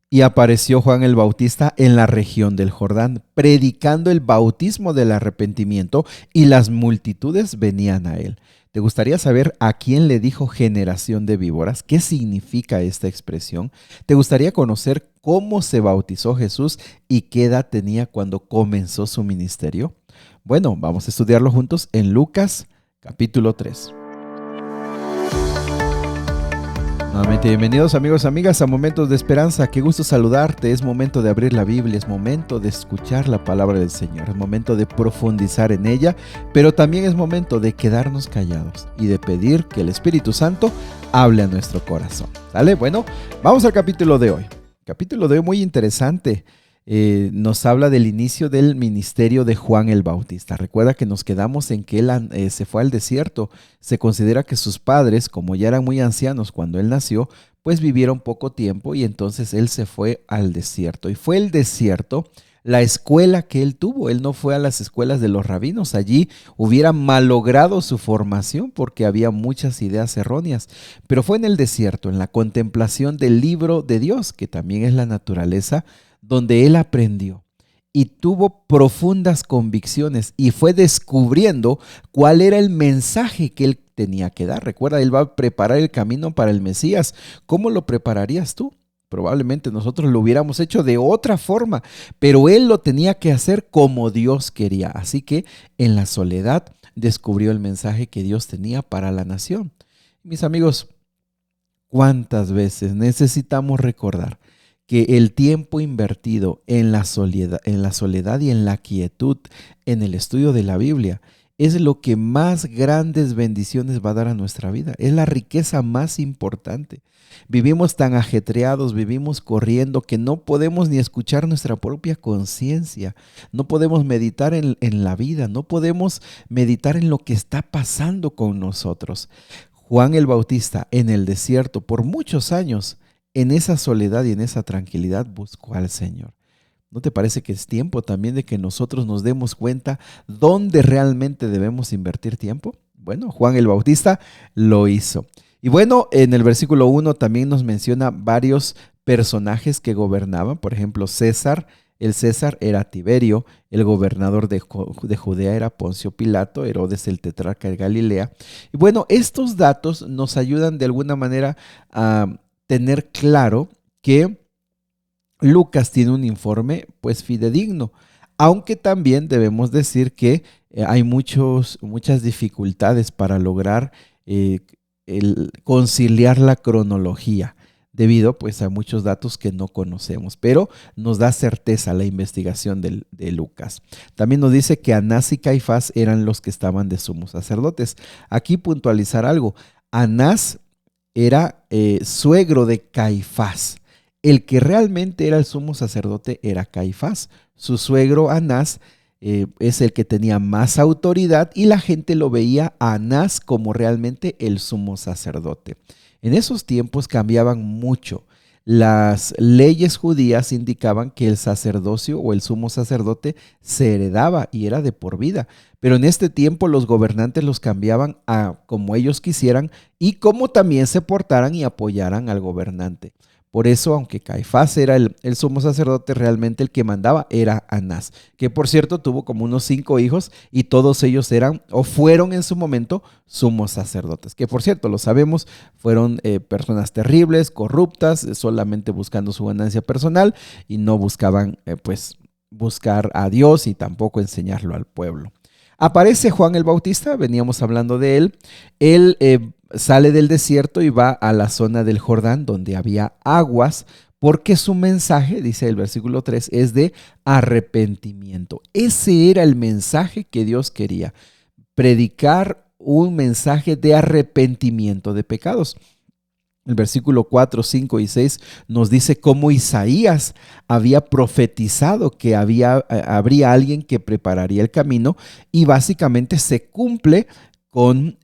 Y apareció Juan el Bautista en la región del Jordán, predicando el bautismo del arrepentimiento, y las multitudes venían a él. ¿Te gustaría saber a quién le dijo generación de víboras? ¿Qué significa esta expresión? ¿Te gustaría conocer cómo se bautizó Jesús y qué edad tenía cuando comenzó su ministerio? Bueno, vamos a estudiarlo juntos en Lucas capítulo 3. Nuevamente, bienvenidos amigos, amigas a Momentos de Esperanza. Qué gusto saludarte. Es momento de abrir la Biblia, es momento de escuchar la palabra del Señor, es momento de profundizar en ella, pero también es momento de quedarnos callados y de pedir que el Espíritu Santo hable a nuestro corazón. ¿Sale? Bueno, vamos al capítulo de hoy. Capítulo de hoy muy interesante. Nos habla del inicio del ministerio de Juan el Bautista. Recuerda que nos quedamos en que él se fue al desierto. Se considera que sus padres, como ya eran muy ancianos cuando él nació, pues vivieron poco tiempo y entonces él se fue al desierto. Y fue el desierto la escuela que él tuvo. Él no fue a las escuelas de los rabinos. Allí hubiera malogrado su formación porque había muchas ideas erróneas. Pero fue en el desierto, en la contemplación del libro de Dios, que también es la naturaleza, donde él aprendió y tuvo profundas convicciones y fue descubriendo cuál era el mensaje que él tenía que dar. Recuerda, él va a preparar el camino para el Mesías. ¿Cómo lo prepararías tú? Probablemente nosotros lo hubiéramos hecho de otra forma, pero él lo tenía que hacer como Dios quería. Así que en la soledad descubrió el mensaje que Dios tenía para la nación. Mis amigos, ¿cuántas veces necesitamos recordar que el tiempo invertido en la soledad y en la quietud, en el estudio de la Biblia, es lo que más grandes bendiciones va a dar a nuestra vida? Es la riqueza más importante. Vivimos tan ajetreados, vivimos corriendo, que no podemos ni escuchar nuestra propia conciencia. No podemos meditar en la vida, no podemos meditar en lo que está pasando con nosotros. Juan el Bautista en el desierto por muchos años, en esa soledad y en esa tranquilidad, buscó al Señor. ¿No te parece que es tiempo también de que nosotros nos demos cuenta dónde realmente debemos invertir tiempo? Bueno, Juan el Bautista lo hizo. Y bueno, en el versículo 1 también nos menciona varios personajes que gobernaban. Por ejemplo, César. El César era Tiberio, el gobernador de Judea era Poncio Pilato, Herodes el tetrarca de Galilea. Y bueno, estos datos nos ayudan de alguna manera a tener claro que Lucas tiene un informe pues fidedigno, aunque también debemos decir que hay muchas dificultades para lograr conciliar la cronología, debido pues a muchos datos que no conocemos, pero nos da certeza la investigación de Lucas. También nos dice que Anás y Caifás eran los que estaban de sumos sacerdotes. Aquí puntualizar algo: Anás era suegro de Caifás. El que realmente era el sumo sacerdote era Caifás. Su suegro Anás es el que tenía más autoridad y la gente lo veía a Anás como realmente el sumo sacerdote. En esos tiempos cambiaban mucho. Las leyes judías indicaban que el sacerdocio o el sumo sacerdote se heredaba y era de por vida. Pero en este tiempo los gobernantes los cambiaban a como ellos quisieran y como también se portaran y apoyaran al gobernante. Por eso, aunque Caifás era el sumo sacerdote, realmente el que mandaba era Anás, que por cierto tuvo como unos 5 hijos y todos ellos eran o fueron en su momento sumos sacerdotes, que por cierto, lo sabemos, fueron personas terribles, corruptas, solamente buscando su ganancia personal y no buscaban buscar a Dios y tampoco enseñarlo al pueblo. Aparece Juan el Bautista, veníamos hablando de él. Él sale del desierto y va a la zona del Jordán donde había aguas, porque su mensaje, dice el versículo 3, es de arrepentimiento. Ese era el mensaje que Dios quería, predicar un mensaje de arrepentimiento de pecados. El versículo 4, 5 y 6 nos dice cómo Isaías había profetizado que habría alguien que prepararía el camino, y básicamente se cumple con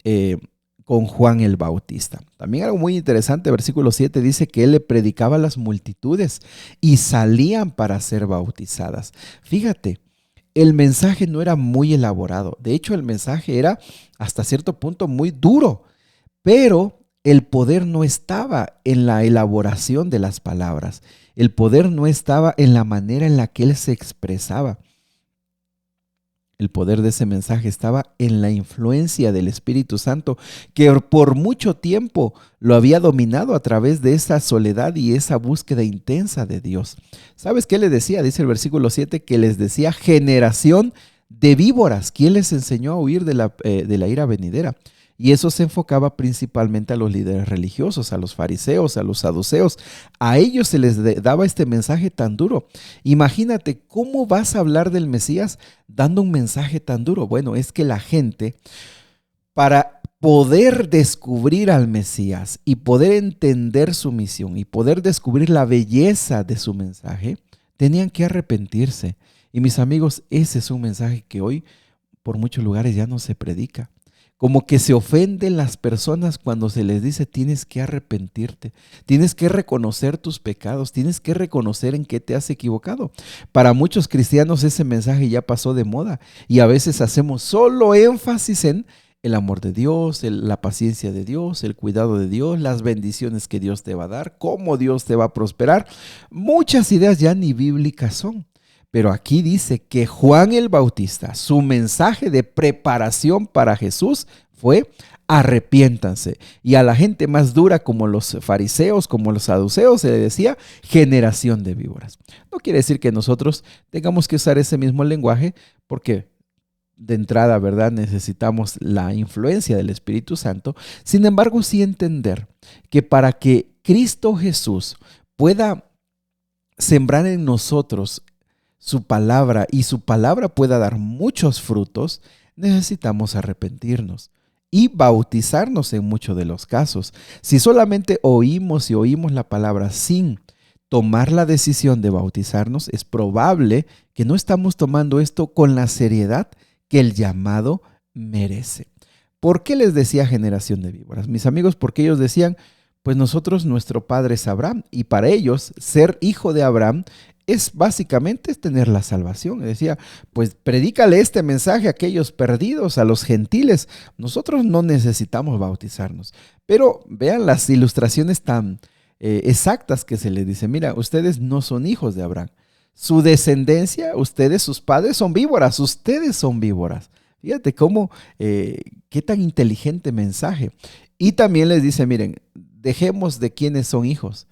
Juan el Bautista. También algo muy interesante, versículo 7 dice que él le predicaba a las multitudes y salían para ser bautizadas. Fíjate, el mensaje no era muy elaborado. De hecho, el mensaje era hasta cierto punto muy duro, pero el poder no estaba en la elaboración de las palabras. El poder no estaba en la manera en la que él se expresaba. El poder de ese mensaje estaba en la influencia del Espíritu Santo, que por mucho tiempo lo había dominado a través de esa soledad y esa búsqueda intensa de Dios. ¿Sabes qué le decía? Dice el versículo 7 que les decía generación de víboras. ¿Quién les enseñó a huir de la ira venidera? Y eso se enfocaba principalmente a los líderes religiosos, a los fariseos, a los saduceos. A ellos se les daba este mensaje tan duro. Imagínate, ¿cómo vas a hablar del Mesías dando un mensaje tan duro? Bueno, es que la gente, para poder descubrir al Mesías y poder entender su misión y poder descubrir la belleza de su mensaje, tenían que arrepentirse. Y mis amigos, ese es un mensaje que hoy por muchos lugares ya no se predica. Como que se ofenden las personas cuando se les dice tienes que arrepentirte, tienes que reconocer tus pecados, tienes que reconocer en qué te has equivocado. Para muchos cristianos ese mensaje ya pasó de moda y a veces hacemos solo énfasis en el amor de Dios, la paciencia de Dios, el cuidado de Dios, las bendiciones que Dios te va a dar, cómo Dios te va a prosperar. Muchas ideas ya ni bíblicas son. Pero aquí dice que Juan el Bautista, su mensaje de preparación para Jesús fue arrepiéntanse. Y a la gente más dura como los fariseos, como los saduceos, se le decía generación de víboras. No quiere decir que nosotros tengamos que usar ese mismo lenguaje porque de entrada, ¿verdad? Necesitamos la influencia del Espíritu Santo. Sin embargo, sí entender que para que Cristo Jesús pueda sembrar en nosotros su palabra y su palabra pueda dar muchos frutos, necesitamos arrepentirnos y bautizarnos en muchos de los casos. Si solamente oímos y oímos la palabra sin tomar la decisión de bautizarnos, es probable que no estamos tomando esto con la seriedad que el llamado merece. ¿Por qué les decía generación de víboras? Mis amigos, porque ellos decían, pues nosotros, nuestro padre es Abraham, y para ellos ser hijo de Abraham es básicamente tener la salvación. Decía, pues predícale este mensaje a aquellos perdidos, a los gentiles. Nosotros no necesitamos bautizarnos. Pero vean las ilustraciones tan exactas que se les dice. Mira, ustedes no son hijos de Abraham. Su descendencia, ustedes, sus padres son víboras. Ustedes son víboras. Fíjate cómo, qué tan inteligente mensaje. Y también les dice, miren, dejemos de quiénes son hijos.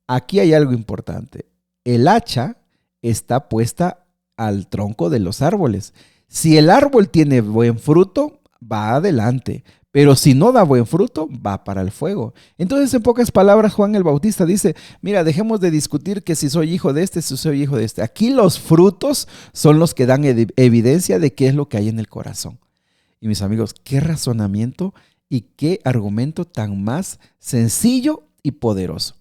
Aquí hay algo importante. El hacha está puesta al tronco de los árboles. Si el árbol tiene buen fruto, va adelante. Pero si no da buen fruto, va para el fuego. Entonces, en pocas palabras, Juan el Bautista dice, mira, dejemos de discutir que si soy hijo de este, si soy hijo de este. Aquí los frutos son los que dan evidencia de qué es lo que hay en el corazón. Y mis amigos, qué razonamiento y qué argumento tan más sencillo y poderoso.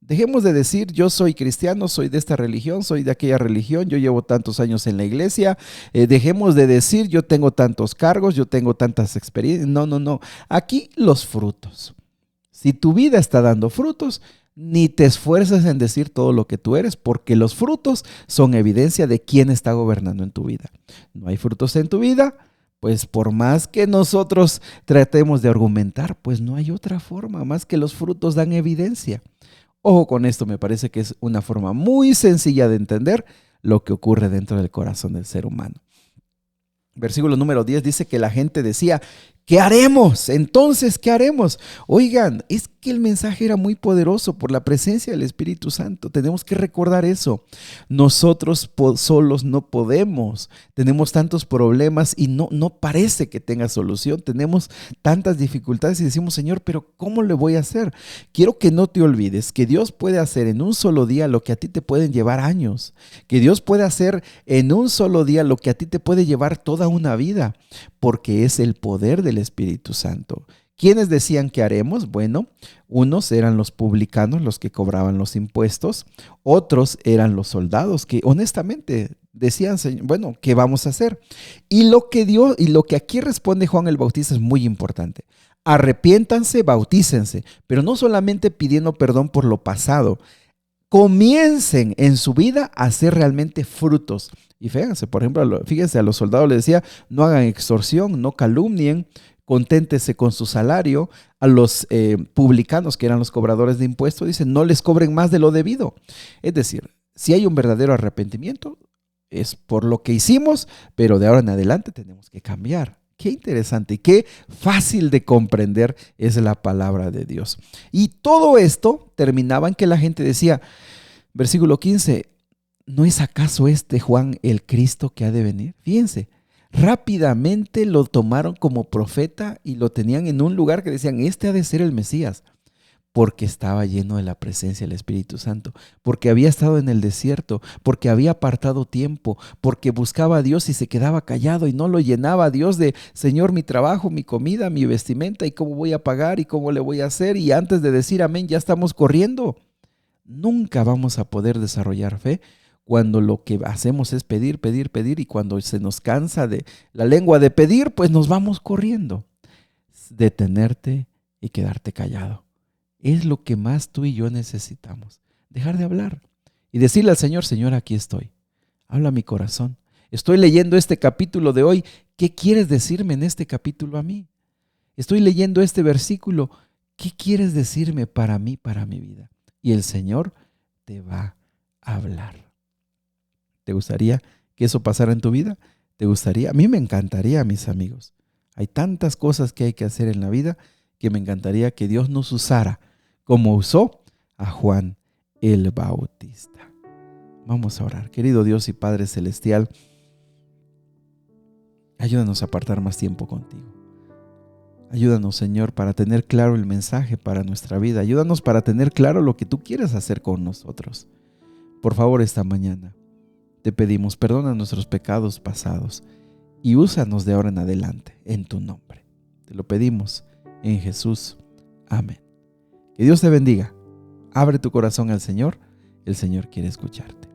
Dejemos de decir, yo soy cristiano, soy de esta religión, soy de aquella religión, yo llevo tantos años en la iglesia. Dejemos de decir, yo tengo tantos cargos, yo tengo tantas experiencias. No. Aquí los frutos. Si tu vida está dando frutos, ni te esfuerces en decir todo lo que tú eres, porque los frutos son evidencia de quién está gobernando en tu vida. No hay frutos en tu vida, pues por más que nosotros tratemos de argumentar, pues no hay otra forma más que los frutos dan evidencia. Ojo con esto, me parece que es una forma muy sencilla de entender lo que ocurre dentro del corazón del ser humano. Versículo número 10 dice que la gente decía, ¿qué haremos? Entonces, ¿qué haremos? Oigan, es que el mensaje era muy poderoso por la presencia del Espíritu Santo. Tenemos que recordar eso. Nosotros solos no podemos. Tenemos tantos problemas y no parece que tenga solución. Tenemos tantas dificultades y decimos, Señor, pero ¿cómo le voy a hacer? Quiero que no te olvides que Dios puede hacer en un solo día lo que a ti te pueden llevar años. Que Dios puede hacer en un solo día lo que a ti te puede llevar toda una vida. Porque es el poder del Espíritu Santo. ¿Quiénes decían que haremos? Bueno, unos eran los publicanos, los que cobraban los impuestos. Otros eran los soldados que honestamente decían, bueno, ¿qué vamos a hacer? Y lo que aquí responde Juan el Bautista es muy importante. Arrepiéntanse, bautícense, pero no solamente pidiendo perdón por lo pasado. Comiencen en su vida a hacer realmente frutos. Y fíjense, por ejemplo, fíjense, a los soldados les decía, no hagan extorsión, no calumnien, conténtese con su salario. A los publicanos, que eran los cobradores de impuestos, dice, no les cobren más de lo debido. Es decir, si hay un verdadero arrepentimiento, es por lo que hicimos, pero de ahora en adelante tenemos que cambiar. Qué interesante y qué fácil de comprender es la palabra de Dios. Y todo esto terminaba en que la gente decía, versículo 15, ¿no es acaso este Juan el Cristo que ha de venir? Fíjense, rápidamente lo tomaron como profeta y lo tenían en un lugar que decían, este ha de ser el Mesías, porque estaba lleno de la presencia del Espíritu Santo, porque había estado en el desierto, porque había apartado tiempo, porque buscaba a Dios y se quedaba callado y no lo llenaba a Dios de, Señor, mi trabajo, mi comida, mi vestimenta y cómo voy a pagar y cómo le voy a hacer, y antes de decir amén ya estamos corriendo. Nunca vamos a poder desarrollar fe cuando lo que hacemos es pedir, pedir, pedir, y cuando se nos cansa de la lengua de pedir, pues nos vamos corriendo. Detenerte y quedarte callado. Es lo que más tú y yo necesitamos. Dejar de hablar y decirle al Señor, Señor, aquí estoy. Habla mi corazón. Estoy leyendo este capítulo de hoy. ¿Qué quieres decirme en este capítulo a mí? Estoy leyendo este versículo. ¿Qué quieres decirme para mí, para mi vida? Y el Señor te va a hablar. ¿Te gustaría que eso pasara en tu vida? ¿Te gustaría? A mí me encantaría, mis amigos. Hay tantas cosas que hay que hacer en la vida que me encantaría que Dios nos usara como usó a Juan el Bautista. Vamos a orar. Querido Dios y Padre Celestial, ayúdanos a apartar más tiempo contigo. Ayúdanos, Señor, para tener claro el mensaje para nuestra vida. Ayúdanos para tener claro lo que tú quieres hacer con nosotros. Por favor, esta mañana te pedimos, perdona nuestros pecados pasados y úsanos de ahora en adelante en tu nombre. Te lo pedimos en Jesús. Amén. Que Dios te bendiga. Abre tu corazón al Señor. El Señor quiere escucharte.